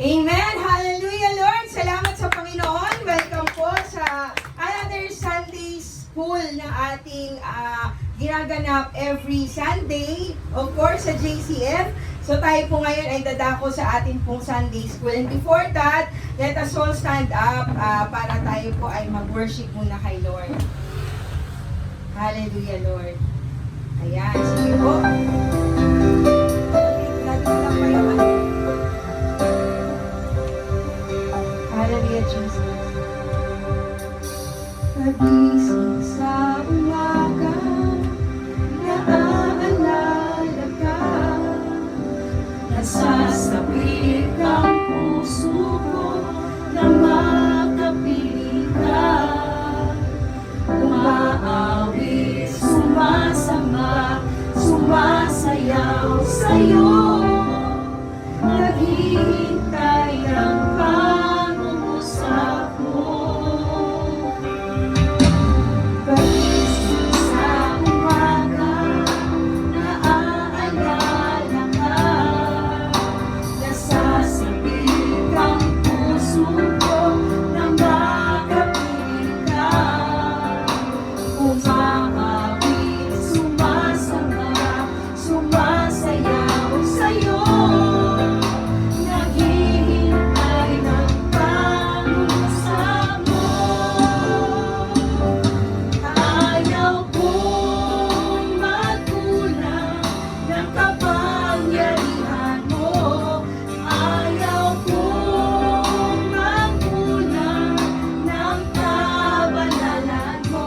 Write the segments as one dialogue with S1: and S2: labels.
S1: Amen! Hallelujah, Lord! Salamat sa Panginoon. Welcome po sa another Sunday School na ating ginaganap every Sunday, of course, sa JCF. So tayo po ngayon ay dadako sa ating pong Sunday School. And before that, let us all stand up para tayo po ay mag-worship muna kay Lord. Hallelujah, Lord. Ayan, sige po. Hallelujah, Jesus. Nagising sa umaga, naaalala ka,
S2: nasasapit ang puso ko na makapili ka. Umaawit, sumasamba, sumasayaw sa'yo. Naghihintay ang pangungusap mo. Pagising sa umaga, naaalala ka, nasasapit ang puso ko na makapili ka. Umaawit, sumasamba, sumasayaw sa'yo. Naghihintay ng pangungusap mo. Ayaw kong magkulang ng kapangyarihan mo. Ayaw kong magkulang ng kabanalan mo.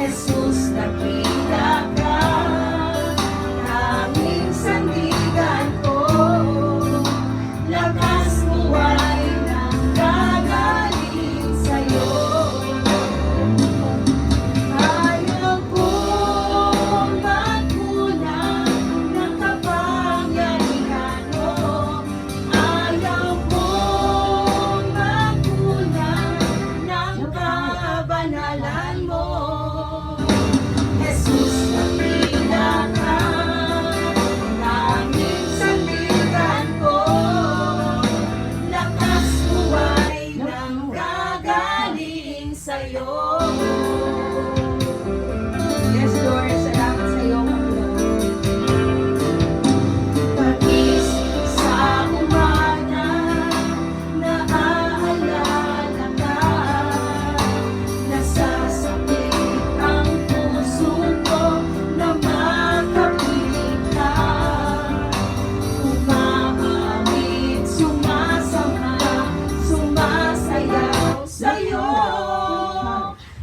S2: Jesus, dakila ka, tanging sandigan ko. Lakas mo ay nanggagaling sa'yo. Ayaw kong magkulang ng kapangyarihan mo. Ayaw kong magkulang ng kabanalan mo. Jesus, dakila ka, tanging sandigan ko. Lakas mo ay nanggagaling sa'yo.
S1: Yes, Lord. Salamat sa iyo, Panginoon.
S2: Pagising sa umaga, naaalala ka, nasasapit ang puso ko na makapiling ka. Umaawit, sumasamba, sumasayaw sa'yo.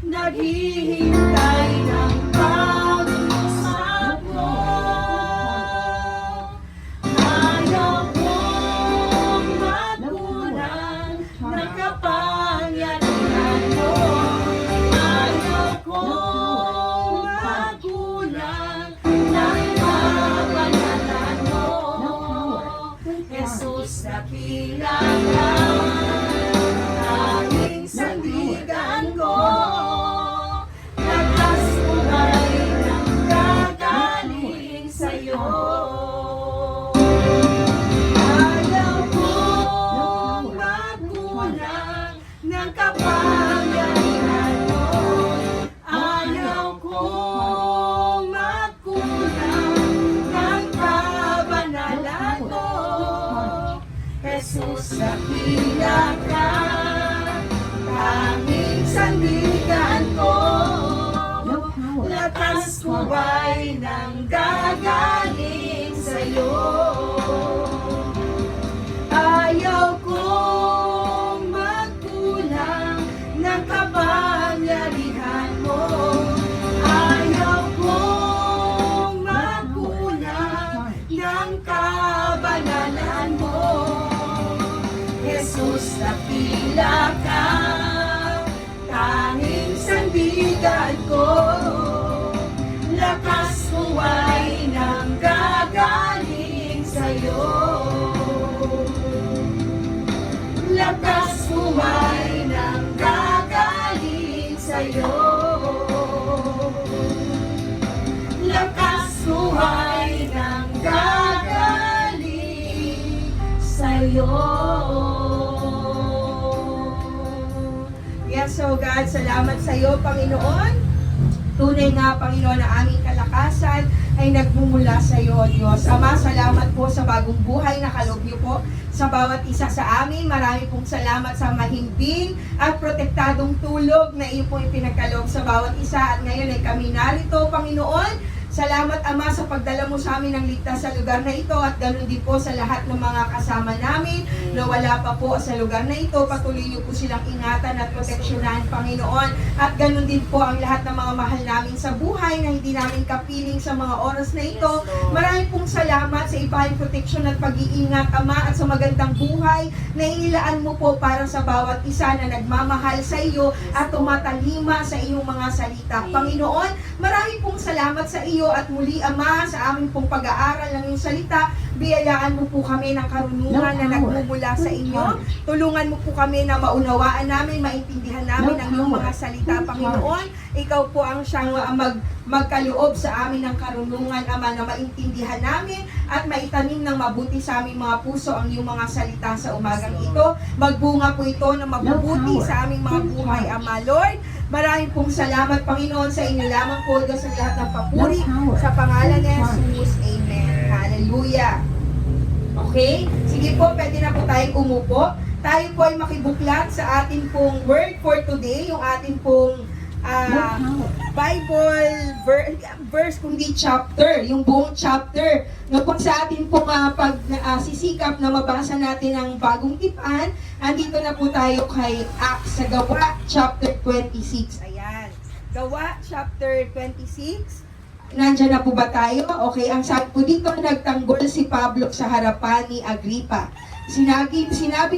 S2: Naghihintay ng pag-usap mo. Ayaw kong magkulang ng kapangyarihan mo. Ayaw kong magkulang ng kabanalan mo. Jesus, dakila ka, tanging sandigan ko. Lakas mo ay nanggagaling sa'yo. Ayaw kong magkulang ng kapangyarihan mo. Ayaw kong magkulang ng kabanalan mo. Jesus, dakila ka, tanging sandigan ko. Lakas ko ay nanggagaling sa'yo. Ayaw kong magkulang ng kapangyarihan mo. Ayaw kong magkulang ng kabanalan mo. Jesus, dakila ka, tanging sandigan ko. Lakas mo ay nanggagaling sa'yo. Lakas mo ay nanggagaling sa'yo. Lakas mo ay nanggagaling sa'yo.
S1: Yes, so God, salamat sa iyo, Panginoon. Tunay nga, Panginoon, na aming kalakasan ay nagmumula sa iyo, Diyos. Ama, salamat po sa bagong buhay na kaloob niyo po sa bawat isa sa amin. Marami pong salamat sa mahimbing at protektadong tulog na iyo po ipinagkaloob sa bawat isa. At ngayon ay kami narito, Panginoon. Salamat, Ama, sa pagdala mo sa amin ng ligtas sa lugar na ito at ganoon din po sa lahat ng mga kasama namin na wala pa po sa lugar na ito. Patuloy niyo po silang ingatan at proteksyonan, Panginoon. At ganoon din po ang lahat ng mga mahal namin sa buhay na hindi namin kapiling sa mga oras na ito. Maraming pong salamat sa ibahin proteksyon at pag-iingat, Ama, at sa magandang buhay na inilaan mo po para sa bawat isa na nagmamahal sa iyo at tumatalima sa iyong mga salita. Panginoon, marami pong salamat sa iyo at muli, Ama, sa aming pong pag-aaral ng iyong salita. Biyayaan mo po kami ng karunungan na nagmumula sa inyo. Tulungan mo po kami na maunawaan namin, maintindihan namin ang iyong mga salita, Panginoon. Ikaw po ang siyang magkaloob sa amin ng karunungan, Ama, na maintindihan namin at maitanim ng mabuti sa aming mga puso ang iyong mga salita sa umagang ito. Magbunga po ito na mabubuti sa aming mga buhay, Ama. Lord, maraming pong salamat, Panginoon, sa inyo lamang po, Diyos, sa lahat ng papuri. Sa pangalan ni Jesus, Amen. Hallelujah. Okay? Sige po, pwede na po tayong umupo. Tayo po ay makibuklat sa atin pong word for today, yung atin pong Bible verse, kundi chapter, yung buong chapter. No, kung sa atin pong sisikap na mabasa natin ang bagong tipan, andito na po tayo kay Acts sa Gawa, chapter 26. Ayan. Gawa, chapter 26. Nandiyan na po ba tayo? Okay, ang sabi po dito, nagtanggol si Pablo sa harapan ni Agripa. Sinabi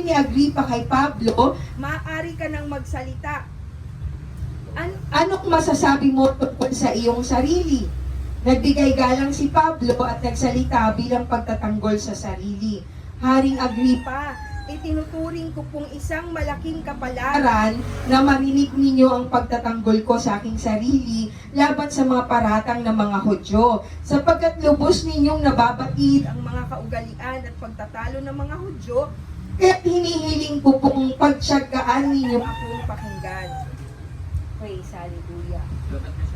S1: ni Agripa kay Pablo, maaari ka nang magsalita. Anong masasabi mo tungkol sa iyong sarili? Nagbigay galang si Pablo at nagsalita bilang pagtatanggol sa sarili. Haring Agripa, itinuturing ko pong isang malaking kapalaran na marinig ninyo ang pagtatanggol ko sa aking sarili laban sa mga paratang ng mga Hudyo, sapagkat lubos ninyong nababatid ang mga kaugalian at pagtatalo ng mga Hudyo, kaya't hinihiling ko pong pagtyagaan ninyo akong pakinggan. Praise, hallelujah.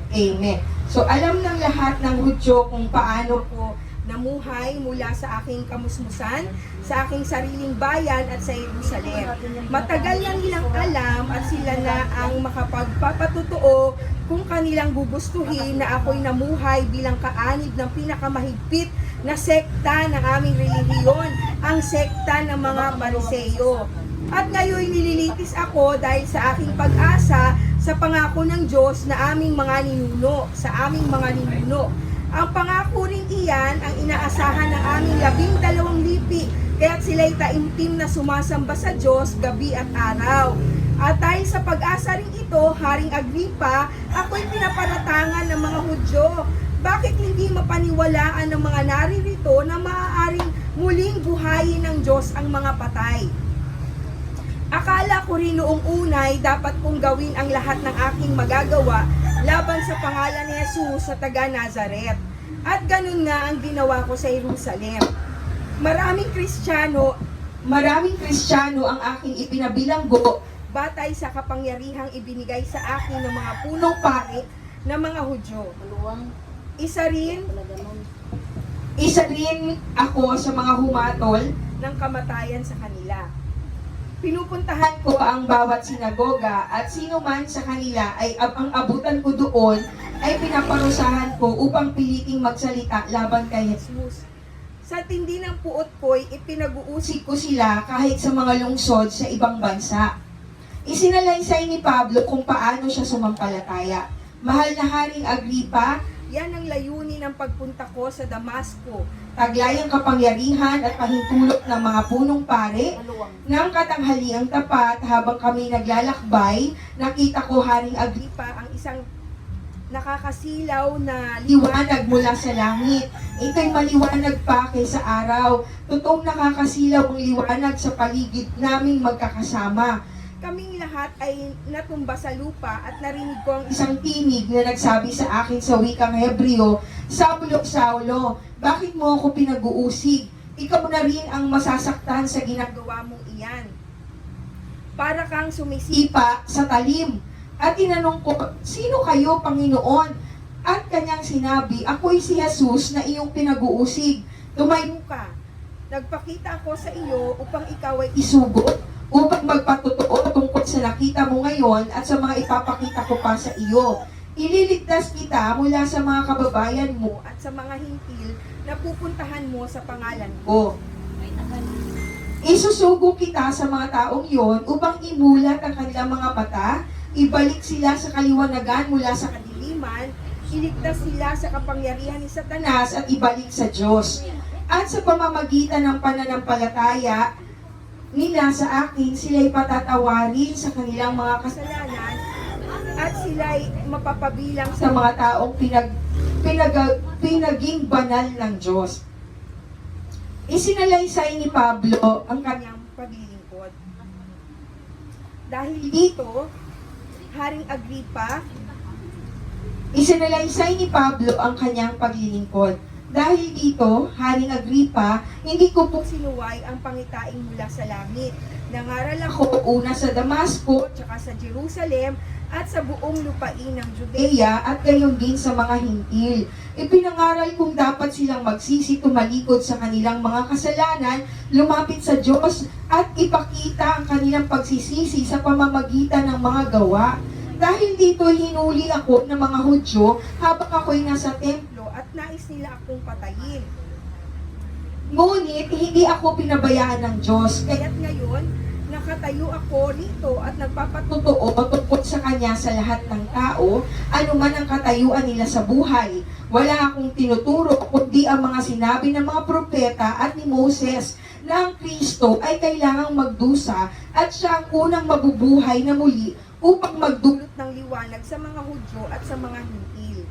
S1: Amen. So, alam ng lahat ng Hudyo kung paano ko namuhay mula sa aking kamusmusan, sa aking sariling bayan at sa Jerusalem. Matagal na nilang alam at sila na ang makapagpapatutuo kung kanilang gugustuhin na ako'y namuhay bilang kaanib ng pinakamahigpit na sekta ng aming relihiyon, ang sekta ng mga Pariseo. At ngayon nililitis ako dahil sa aking pag-asa sa pangako ng Diyos na aming mga ninuno, sa aming mga ninuno. Ang pangako rin iyan ang inaasahan ng aming 12 lipi, kaya't sila'y taimtim na sumasamba sa Diyos gabi at araw. At dahil sa pag-asa rin ito, Haring Agripa, ako'y pinaparatangan ng mga Hudyo. Bakit hindi mapaniwalaan ng mga naririto na maaaring muling buhayin ng Diyos ang mga patay? Akala ko rin noong unay dapat kong gawin ang lahat ng aking magagawa laban sa pangalan ni Jesus sa taga Nazaret. At ganun nga ang ginawa ko sa Jerusalem. Maraming Kristiyano ang aking ipinabilanggo batay sa kapangyarihang ibinigay sa akin ng mga punong pari ng mga Hudyo. Isa rin ako sa mga humatol ng kamatayan sa kanila. Pinupuntahan ko ang bawat sinagoga at sino man sa kanila ay ang abutan ko doon ay pinaparusahan ko upang piliting magsalita laban kay Jesus. Sa tindi ng puot ko'y ipinag-uusig ko sila kahit sa mga lungsod sa ibang bansa. Isinalaysay ni Pablo kung paano siya sumampalataya. Mahal na Haring Agripa, yan ang layunin ng pagpunta ko sa Damasco. Taglay ang kapangyarihan at pahintulot ng mga punong pare ng katanghaliang tapat habang kami naglalakbay, nakita ko, Haring Agripa, ang isang nakakasilaw na liwanag mula sa langit. Ito'y maliwanag pa kaysa araw. Totoong nakakasilaw ang liwanag sa paligid naming magkakasama. Kaming lahat ay natumba sa lupa at narinig ko ang isang tinig na nagsabi sa akin sa wikang Hebreo, Saulo, Saulo, bakit mo ako pinag-uusig? ikaw na rin ang masasaktan sa ginagawa mong iyan. Para kang sumisipa sa talim. At tinanong ko, sino kayo, Panginoon? At kanyang sinabi, ako'y si Jesus na iyong pinag-uusig. Tumayo ka. Nagpakita ako sa iyo upang ikaw ay isugot, upang magpatotoo tungkol sa nakita mo ngayon at sa mga ipapakita ko pa sa iyo. Ililigtas kita mula sa mga kababayan mo at sa mga hintil na pupuntahan mo sa pangalan ko. Isusugo kita sa mga taong yon upang imulat ang kanilang mga mata, ibalik sila sa kaliwanagan mula sa kadiliman, iligtas sila sa kapangyarihan ni Satanas at ibalik sa Diyos. At sa pamamagitan ng pananampalataya nila sa akin, sila'y patatawarin sa kanilang mga kasalanan at sila'y mapapabilang sa mga taong pinaging banal ng Diyos. Isinalaysay ni Pablo ang kanyang paglilingkod. Dahil dito, Haring Agripa, isinalaysay ni Pablo ang kanyang paglilingkod. Dahil dito, Haring Agripa, hindi ko po sinuway ang pangitaing mula sa langit. Nangaral ako una sa Damasco, tsaka sa Jerusalem, at sa buong lupain ng Judea, at gayon din sa mga hintil. Ipinangaral kung dapat silang magsisi tumalikod sa kanilang mga kasalanan, lumapit sa Diyos, at ipakita ang kanilang pagsisisi sa pamamagitan ng mga gawa. Dahil dito, hinuli ako ng mga Hudyo habang ako'y nasa templo at nais nila akong patayin. Ngunit, hindi ako pinabayaan ng Diyos. Kaya't ngayon, nakatayo ako rito at nagpapatotoo tungkol sa Kanya sa lahat ng tao, anuman ang katayuan nila sa buhay. Wala akong tinuturo, kundi ang mga sinabi ng mga propeta at ni Moses na ang Kristo ay kailangang magdusa at siya ang unang mabubuhay na muli upang magdulot ng liwanag sa mga Hudyo at sa mga hintil.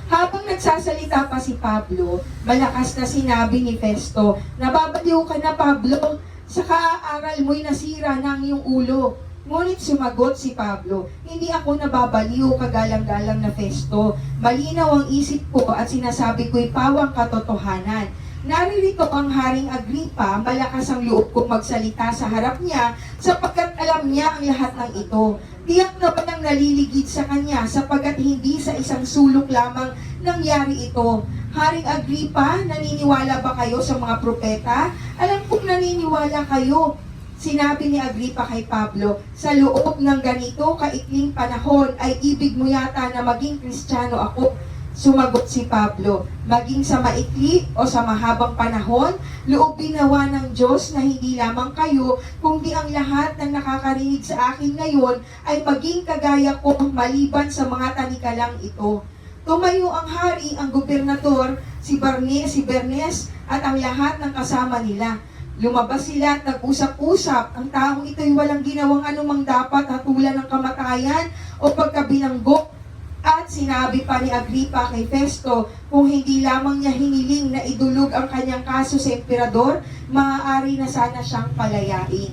S1: Habang nagsasalita pa si Pablo, malakas na sinabi ni Festo, nababaliw ka na, Pablo, sa kaaaral mo'y nasira ng iyong ulo. Ngunit sumagot si Pablo, hindi ako nababaliw, kagalang-galang na Festo. Malinaw ang isip ko at sinasabi ko'y pawang katotohanan. Naririto ang Haring Agripa, malakas ang loob kong magsalita sa harap niya sapagkat alam niya ang lahat ng ito. Tiyak na ba nang naliligid sa kanya sapagkat hindi sa isang sulok lamang nangyari ito. Haring Agripa, naniniwala ba kayo sa mga propeta? Alam kong naniniwala kayo. Sinabi ni Agripa kay Pablo, sa loob ng ganito kaikling panahon ay ibig mo yata na maging Kristiyano ako. Sumagot si Pablo, maging sa maikli o sa mahabang panahon, loob binawa ng Diyos na hindi lamang kayo, kundi ang lahat ng nakakarinig sa akin ngayon ay maging kagaya ko maliban sa mga tanikalang ito. Tumayo ang hari, ang gobernador, si Bernes at ang lahat ng kasama nila. Lumabas sila at nag-usap-usap. Ang taong ito'y walang ginawang anumang dapat hatulan ng kamatayan o pagkabinanggok. At sinabi pa ni Agripa kay Festo, kung hindi lamang niya hiniling na idulog ang kanyang kaso sa emperador, maaari na sana siyang palayain.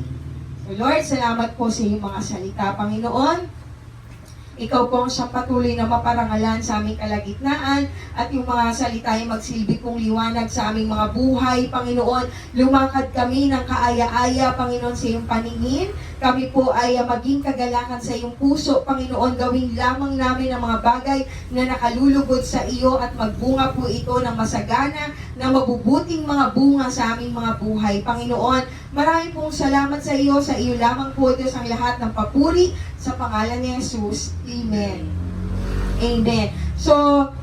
S1: So Lord, salamat po sa iyong mga salita, Panginoon. Ikaw po ang siyang patuloy na maparangalan sa aming kalagitnaan at yung mga salita ay magsilbi kong liwanag sa aming mga buhay, Panginoon. Lumakad kami ng kaaya-aya, Panginoon, sa iyong paningin. Kami po ay maging kagalakan sa iyong puso, Panginoon. Gawin lamang namin ang mga bagay na nakalulugod sa iyo at magbunga po ito ng masagana, na mabubuting mga bunga sa aming mga buhay, Panginoon. Maraming pong salamat sa iyo lamang po, Diyos, ang lahat ng papuri sa pangalan ni Jesus. Amen. Amen. So,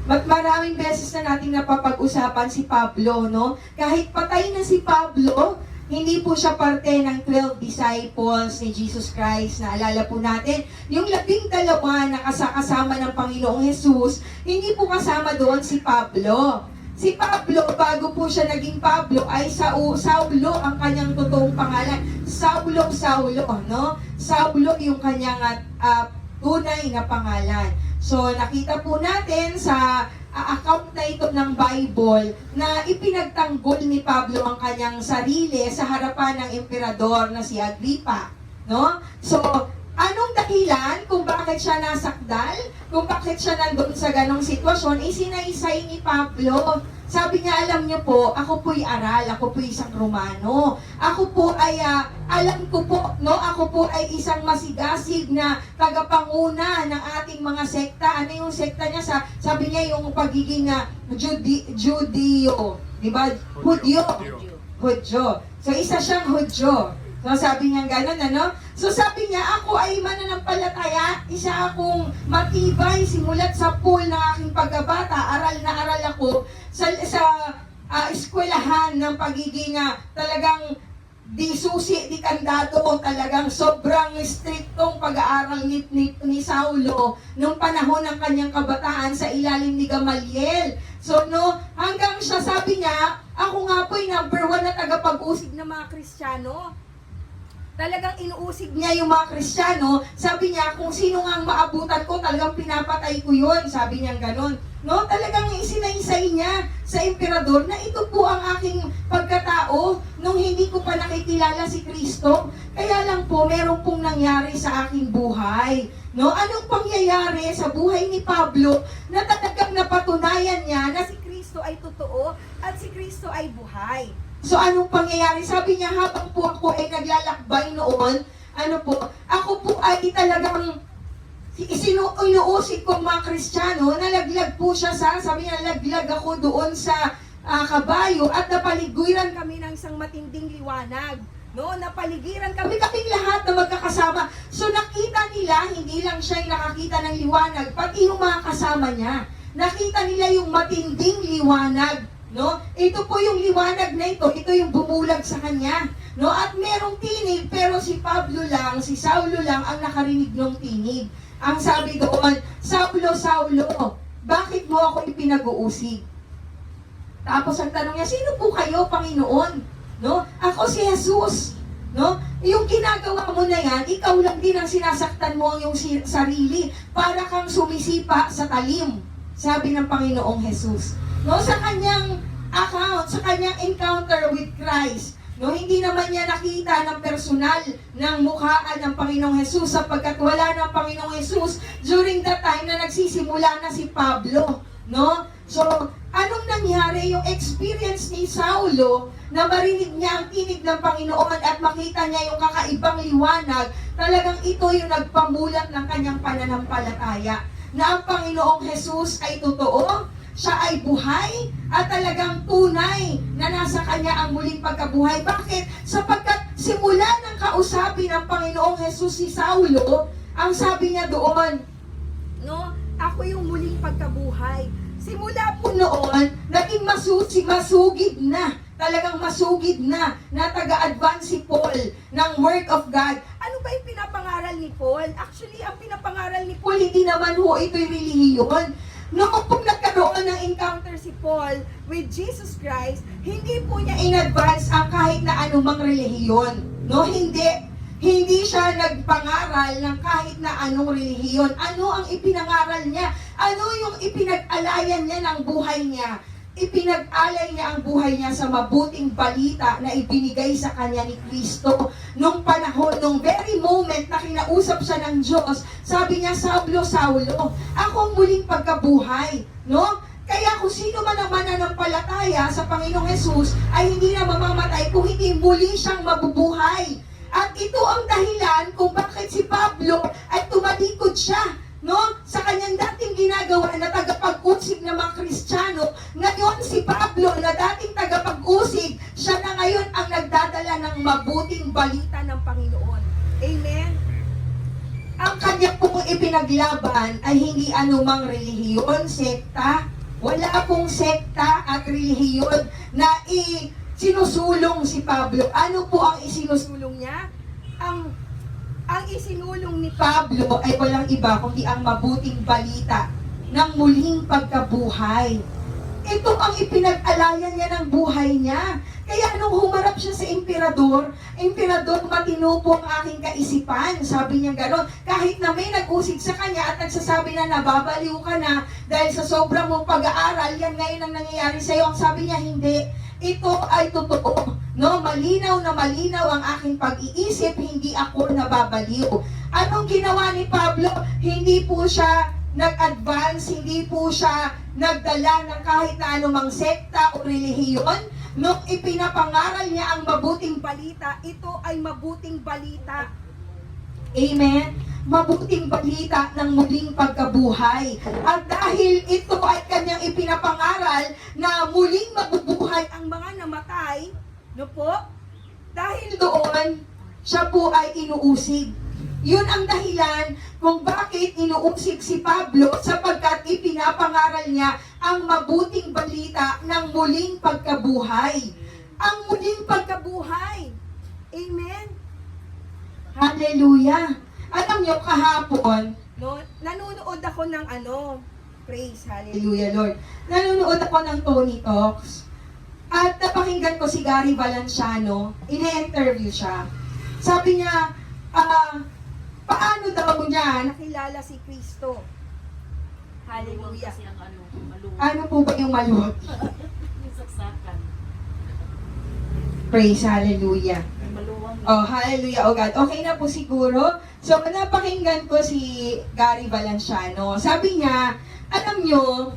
S1: maraming beses na natin napapag-usapan si Pablo, no? Kahit patay na si Pablo, hindi po siya parte ng 12 disciples ni Jesus Christ. Naalala po natin, yung 12 na kasama ng Panginoong Jesus, hindi po kasama doon si Pablo. Si Pablo, bago po siya naging Pablo, ay Saulo ang kanyang totoong pangalan. Saulo, no? Saulo yung kanyang tunay na pangalan. So, nakita po natin sa account na ito ng Bible na ipinagtanggol ni Pablo ang kanyang sarili sa harapan ng emperador na si Agripa, no? So, anong dahilan kung bakit siya nasakdal? Kung bakit siya nandun sa ganong sitwasyon, isinaysay ni Pablo Sabi niya, alam niyo po, ako po'y aral, ako po'y isang Romano. Ako po ay, alam ko po, no, ako po ay isang masigasig na tagapanguna ng ating mga sekta. Ano yung sekta niya? Sabi niya yung pagiging Judio, di ba? Hudyo. So, isa siyang Hudyo. So, sabi niya gano'n, ano? So, sabi niya, ako ay mananampalataya, isa akong matibay, simulat sa pool ng aking pagkabata, aral na aral ako sa eskwelahan ng pagiging talagang di susi, di kandado, talagang sobrang striktong pag-aaral ni Saulo nung panahon ng kanyang kabataan sa ilalim ni Gamaliel. So, no, hanggang siya, sabi niya, ako nga po'y number 1 na tagapag-usig ng mga Kristiyano. Talagang inuusig niya yung mga Kristiyano. Sabi niya, kung sino nga ang maabutan ko, talagang pinapatay ko yun. Sabi niya gano'n. No, talagang isinaysay niya sa emperador na ito po ang aking pagkatao nung hindi ko pa nakikilala si Kristo. Kaya lang po, meron pong nangyari sa aking buhay. No, anong pangyayari sa buhay ni Pablo na talagang napatunayan niya na si Kristo ay totoo at si Kristo ay buhay. So, anong pangyayari? Sabi niya, habang po ako ay naglalakbay noon, ako po ay talagang inuusig kong mga Kristiyano, nalaglag po siya sabi niya, nalaglag ako doon sa kabayo at napaliguran kami ng isang matinding liwanag. No, napaligiran kaming lahat na magkakasama. So, nakita nila, hindi lang siya yung nakakita ng liwanag, pati yung mga kasama niya. Nakita nila yung matinding liwanag. No? Ito po yung liwanag na ito yung bumulag sa kanya. No? At merong tinig, pero si Saulo lang ang nakarinig ng tinig. Ang sabi doon, Saulo, Saulo, bakit mo ako ipinag-uusig? Tapos ang tanong niya, sino po kayo, Panginoon? No? Ako si Jesus. No? Yung ginagawa mo na yan, ikaw lang din ang sinasaktan mo ang iyong sarili para kang sumisipa sa talim. Sabi ng Panginoong Jesus. No, sa kanyang account, sa kanyang encounter with Christ, no, hindi naman niya nakita ng personal ng mukhaan ng Panginoong Jesus sapagkat wala ng Panginoong Jesus during the time na nagsisimula na si Pablo, no? So, anong nangyari? Yung experience ni Saulo na marinig niya ang tinig ng Panginoon at makita niya yung kakaibang liwanag, talagang ito yung nagpamulat ng kanyang pananampalataya na ang Panginoong Jesus ay totoo, siya ay buhay at talagang tunay na nasa kanya ang muling pagkabuhay. Bakit? Sapagkat simula ng kausapin ng Panginoong Jesus si Saulo, ang sabi niya doon, no, ako yung muling pagkabuhay. Simula po noon, naging masugid na, talagang masugid na taga-advance si Paul ng Word of God. Ano ba yung pinapangaral ni Paul? Actually, ang pinapangaral ni Paul, hindi naman ito'y relihiyon. Noong kung nagkaroon ng encounter si Paul with Jesus Christ, hindi po niya in-advance ang kahit na anumang relihiyon. No, hindi siya nagpangaral ng kahit na anong relihiyon. Ano ang ipinangaral niya? Ano yung ipinag-alayan niya ng buhay niya? Ipinag-alay niya ang buhay niya sa mabuting balita na ibinigay sa kanya ni Kristo. Nung panahon, nung very moment na kinausap siya ng Diyos, sabi niya, Saulo, Saulo, ako ang muling pagkabuhay. No? Kaya kung sino man ang mananampalataya sa Panginoong Jesus ay hindi na mamamatay kung hindi muli siyang mabubuhay. At ito ang dahilan kung bakit si Pablo ay tumalikod siya, no, sa kanyang dating ginagawa na tagapag-usig ng mga Kristiyano. Ngayon si Pablo na dating tagapag-usig, siya na ngayon ang nagdadala ng mabuting balita ng Panginoon. Amen? Ang kanya pong ipinaglaban ay hindi anumang relihiyon, sekta. Wala pong sekta at relihiyon na sinusulong si Pablo. Ano po ang isinusulong niya? Ang isinulong ni Pablo ay walang iba kundi ang mabuting balita ng muling pagkabuhay. Ito ang ipinag-alayan niya ng buhay niya. Kaya nung humarap siya sa emperador, matino po ang aking kaisipan. Sabi niya gano'n, kahit na may nag-usig sa kanya at nagsasabi na nababaliw ka na dahil sa sobrang mong pag-aaral, yan ngayon ang nangyayari sa iyo. Ang sabi niya, hindi. Ito ay totoo. No, malinaw na malinaw ang aking pag-iisip, hindi ako nababaliw. Anong ginawa ni Pablo? Hindi po siya nag-advance, hindi po siya nagdala ng kahit na anumang sekta o relihiyon. Nung ipinapangaral niya ang mabuting balita, ito ay mabuting balita. Amen? Mabuting balita ng muling pagkabuhay. At dahil ito ay kanyang ipinapangaral na muling mabubuhay ang mga namatay, no po? Dahil doon, siya po ay inuusig. Yun ang dahilan kung bakit inuusig si Pablo sapagkat ipinapangaral niya ang mabuting balita ng muling pagkabuhay. Ang muling pagkabuhay. Amen? Hallelujah! Alam niyo, kahapon, no, nanonood ako ng praise, hallelujah, Lord. Nanonood ako ng Tony Talks. At napakinggan ko si Gary Valenciano, ine-interview siya. Sabi niya, paano daw niya nakilala si Kristo? Hallelujah.
S2: Kasi ang maluwag.
S1: Ano po ba yung maluwag?
S2: Yung saksakan.
S1: Praise, hallelujah.
S2: Maluwag.
S1: Oh, hallelujah, oh God. Okay na po siguro. So, napakinggan ko si Gary Valenciano. Sabi niya, alam nyo,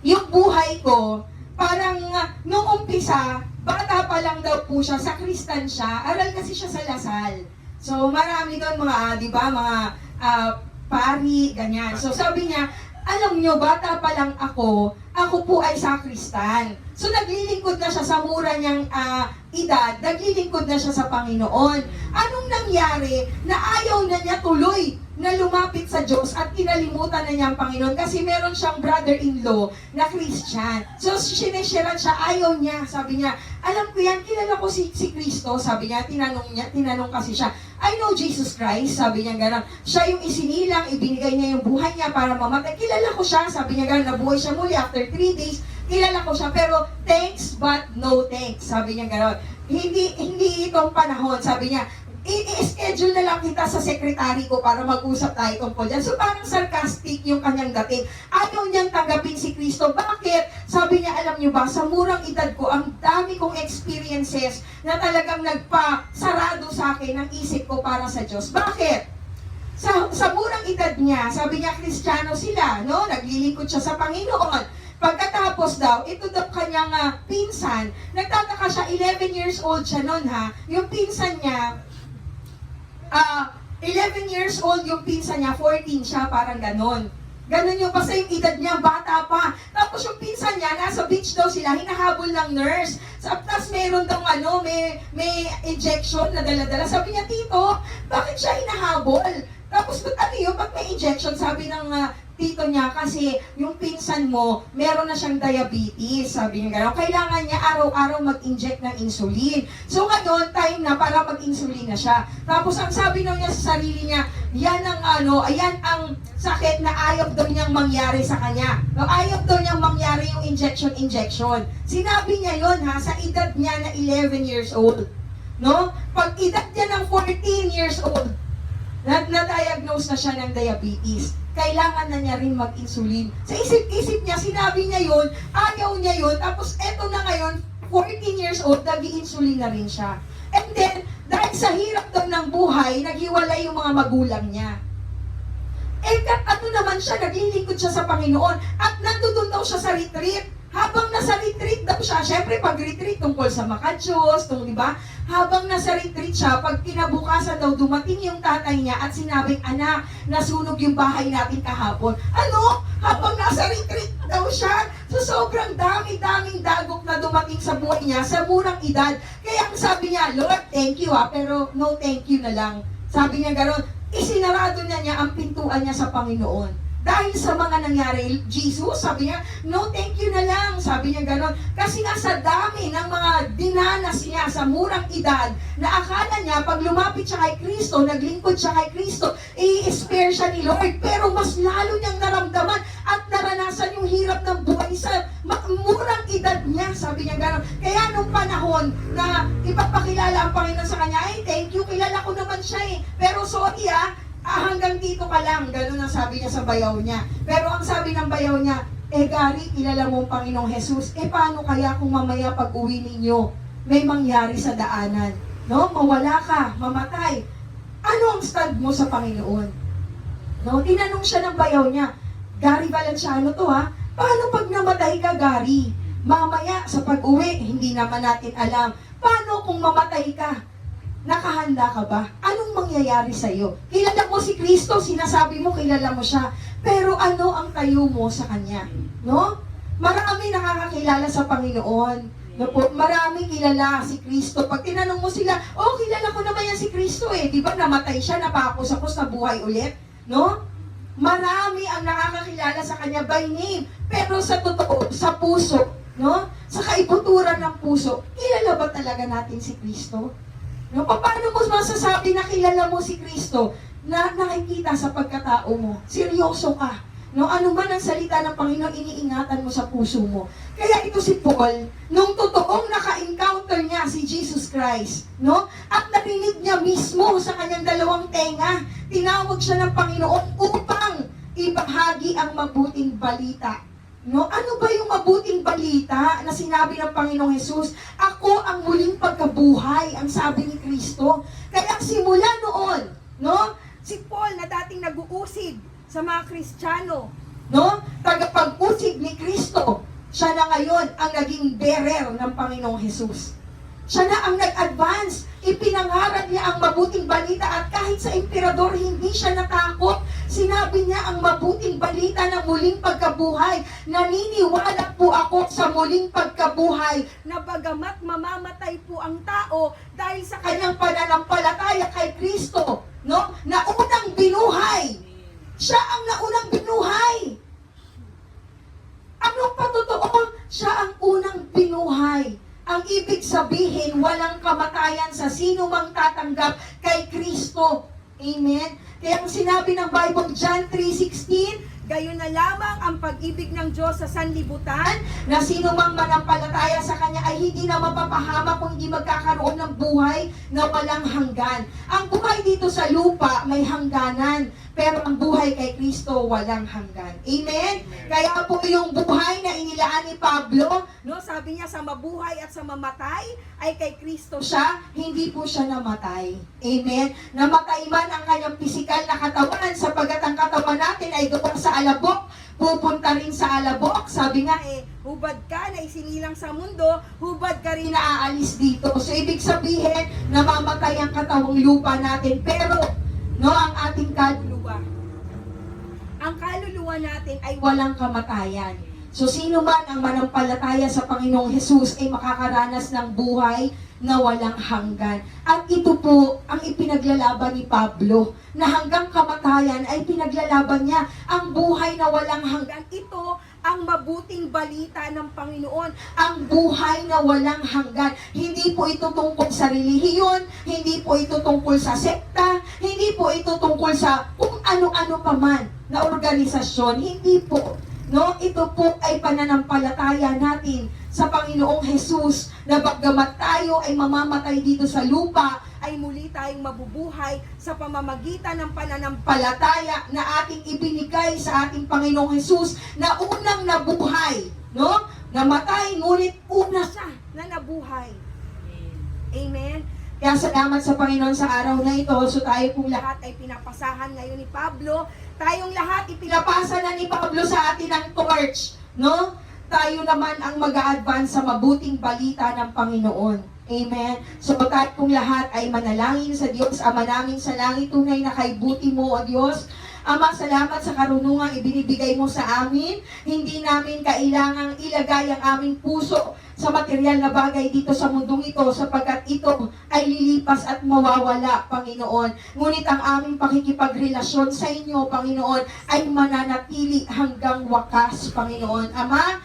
S1: yung buhay ko, parang nung umpisa, bata pa lang daw po siya, sakristan siya, aral kasi siya sa Lasal. So, marami doon mga, di ba, mga pari, ganyan. So, sabi niya, alam nyo, bata pa lang ako po ay sakristan. So, naglilingkod na siya sa mura niyang edad, naglilingkod na siya sa Panginoon. Anong nangyari na ayaw na niya tuloy na lumapit sa Diyos at kinalimutan na niya ang Panginoon kasi meron siyang brother-in-law na Christian. So, sinesharean siya, ayaw niya. Sabi niya, alam ko yan, kilala ko si Kristo. Sabi niya, tinanong kasi siya, I know Jesus Christ. Sabi niya gano'n. Siya yung isinilang, ibinigay niya yung buhay niya para mamatay. Kilala ko siya. Sabi niya gano'n, nabuhay siya muli after 3 days. Kilala ko siya, pero thanks but no thanks. Sabi niya gano'n. Hindi itong panahon. Sabi niya, i-schedule na lang kita sa sekretary ko para mag-usap tayo tungkol dyan. So parang sarcastic yung kanyang dating. Ayaw niyang tanggapin si Kristo. Bakit? Sabi niya, alam niyo ba, sa murang edad ko, ang dami kong experiences na talagang nagpa-sarado sa akin ang isip ko para sa Diyos. Bakit? Sa murang edad niya, sabi niya, Kristiyano sila, no? Naglilingkod siya sa Panginoon. Pagkatapos daw, ito daw kanyang pinsan, nagtataka siya, 11 years old siya noon ha, yung pinsan niya, 11 years old yung pinsan niya, 14 siya, parang ganon. Ganon yung basta yung edad niya, bata pa. Tapos yung pinsan niya, nasa beach daw sila, hinahabol ng nurse. Tapos meron daw may injection na dala-dala. Sabi niya, Tito, bakit siya hinahabol? Tapos ba't may injection? Sabi ng tito niya, kasi yung pinsan mo, meron na siyang diabetes. Sabi niya gano'n, kailangan niya araw-araw mag-inject ng insulin. So ngayon, time na para mag-insulin na siya. Tapos ang sabi daw niya sa sarili niya, yan ang sakit na ayaw daw niyang mangyari sa kanya. No, ayaw daw niyang mangyari yung injection. Sinabi niya yon sa edad niya na 11 years old. No? Pag edad niya ng 14 years old, na-diagnose na siya ng diabetes. Kailangan na niya rin mag-insulin. Sa isip-isip niya, sinabi niya yon, ayaw niya yon, tapos eto na ngayon, 14 years old, nag-i-insulin na rin siya. And then, dahil sa hirap daw ng buhay, naghiwalay yung mga magulang niya. Ano naman siya, naglilingkod siya sa Panginoon, at nandoon daw siya sa retreat. Habang nasa retreat daw siya, syempre pag retreat tungkol sa makadiyos, di ba? Habang nasa retreat siya, pag kinabukasan daw dumating yung tatay niya at sinabing, anak, nasunog yung bahay natin kahapon. Ano? Habang nasa retreat daw siya. So sobrang daming dagok na dumating sa buhay niya sa murang edad. Kaya ang sabi niya, Lord, thank you pero no thank you na lang. Sabi niya gano'n, isinarado niya ang pintuan niya sa Panginoon. Dahil sa mga nangyari, Jesus, sabi niya, no thank you na lang. Sabi niya gano'n. Kasi nga sa dami ng mga dinanas niya sa murang edad, na akala niya, pag lumapit siya kay Kristo, naglingkod siya kay Kristo, i-spare siya ni Lord. Pero mas lalo niyang naramdaman at naranasan yung hirap ng buhay sa murang edad niya. Sabi niya gano'n. Kaya nung panahon na ipapakilala ang Panginoon sa kanya, ay thank you, kilala ko naman siya Pero sorry hanggang dito ka lang, gano'n ang sabi niya sa bayaw niya. Pero ang sabi ng bayaw niya, Gary, kilala mo ang Panginoong Jesus, paano kaya kung mamaya pag-uwi ninyo, may mangyari sa daanan? No? Mawala ka, mamatay. Ano ang stand mo sa Panginoon? No? Tinanong siya ng bayaw niya, Gary Valenciano to Paano pag namatay ka, Gary? Mamaya sa pag-uwi, hindi naman natin alam. Paano kung mamatay ka? Nakahanda ka ba? Anong mangyayari sa'yo? Kilala mo si Kristo, sinasabi mo kilala mo siya. Pero ano ang tayo mo sa Kanya? No? Marami nakakakilala sa Panginoon. No po, marami kilala si Kristo. Pag tinanong mo sila, oh, kilala ko naman yan si Kristo eh. Di ba namatay siya, napakos-akos, nabuhay ulit? No? Marami ang nakakakilala sa Kanya by name. Pero sa totoo, sa puso, no? Sa kaibuturan ng puso, kilala ba talaga natin si Kristo? No? Paano mo masasabi na kilala mo si Kristo na nakikita sa pagkatao mo? Seryoso ka. No, ano man ang salita ng Panginoon, iniingatan mo sa puso mo. Kaya ito si Paul, nung totoong naka-encounter niya si Jesus Christ, no? At narinig niya mismo sa kanyang dalawang tenga, tinawag siya ng Panginoon upang ibahagi ang mabuting balita. No, ano ba yung mabuting balita na sinabi ng Panginoong Hesus? Ako ang muling pagkabuhay, ang sabi ni Kristo. Kaya simula noon, no? Si Paul na dating nag-uusig sa mga Kristiyano, no? Tagapag-usig ni Kristo. Siya na ngayon ang naging bearer ng Panginoong Hesus. Siya na ang nag-advance. Ipinangarap niya ang mabuting balita at kahit sa emperador hindi siya natakot. Sinabi niya ang mabuting balita ng muling pagkabuhay. Naniniwala po ako sa muling pagkabuhay na bagamat mamamatay po ang tao dahil sa kanyang pananampalataya kay Kristo, no? Na unang binuhay. Siya ang naunang binuhay. Anong patotoo? Siya ang unang binuhay. Ang ibig sabihin, walang kamatayan sa sino mang tatanggap kay Kristo. Amen? Kaya ang sinabi ng Bible, John 3:16, gayon na lamang ang pag-ibig ng Diyos sa sanlibutan, na sino mang manampalataya sa Kanya ay hindi na mapapahama kung hindi magkakaroon ng buhay na walang hanggan. Ang buhay dito sa lupa may hangganan, pero ang buhay kay Kristo walang hanggan. Amen? Kaya po yung buhay na inilaan ni Pablo, no, sabi niya sa mabuhay at sa mamatay ay kay Kristo siya, hindi po siya namatay. Amen? Namatay man ang kanyang pisikal na katawan sapagkat ang katawan natin ay doon sa alabok, pupunta rin sa alabok. Sabi nga hubad ka na isinilang sa mundo, hubad ka rin na aalis dito. So ibig sabihin, namamatay ang katawang lupa natin, pero no, ang ating kaluluwa. Ang kaluluwa natin ay walang kamatayan. So sino man ang manampalataya sa Panginoong Hesus ay makakaranas ng buhay na walang hanggan. At ito po ang ipinaglalaban ni Pablo, na hanggang kamatayan ay pinaglalaban niya ang buhay na walang hanggan. Ito ang mabuting balita ng Panginoon, ang buhay na walang hanggan. Hindi po ito tungkol sa relihiyon, hindi po ito tungkol sa sekta, hindi po ito tungkol sa kung ano-ano pa man na organisasyon, hindi po. No, ito po ay pananampalataya natin sa Panginoong Hesus, na bagamat tayo ay mamamatay dito sa lupa, ay muli tayong mabubuhay sa pamamagitan ng pananampalataya na ating ibinigay sa ating Panginoong Hesus, na unang nabuhay, no? Namatay, ngunit una siya na nabuhay. Amen? Kaya salamat sa Panginoon sa araw na ito. So tayo pong lahat ay pinapasahan ngayon ni Pablo. Tayong lahat ipinapasa na ni Pablo sa atin ang torch, no? Tayo naman ang mag-a-advance sa mabuting balita ng Panginoon. Amen. So tayo pong lahat ay manalangin sa Diyos. Ama namin sa langit, tunay na kaibuti mo, O Diyos. Ama, salamat sa karunungang ibinibigay mo sa amin. Hindi namin kailangang ilagay ang aming puso sa material na bagay dito sa mundong ito, sapagkat ito ay lilipas at mawawala, Panginoon. Ngunit ang aming pakikipagrelasyon sa inyo, Panginoon, ay mananatili hanggang wakas, Panginoon. Ama,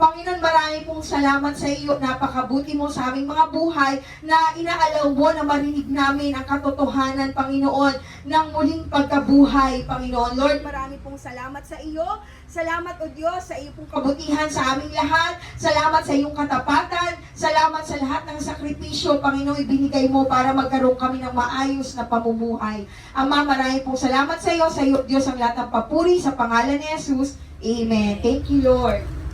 S1: Panginoon, marami pong salamat sa iyo. Napakabuti mo sa aming mga buhay na inaalaw mo na marinig namin ang katotohanan, Panginoon, ng muling pagkabuhay, Panginoon. Lord, marami pong salamat sa iyo. Salamat, O Diyos, sa iyo pong kabutihan sa aming lahat. Salamat sa iyong katapatan. Salamat sa lahat ng sakripisyo, Panginoon, ibinigay mo para magkaroon kami ng maayos na pamumuhay. Ama, marami pong salamat sa iyo, Diyos, ang lahat ng papuri sa pangalan ni Jesus. Amen. Thank you, Lord.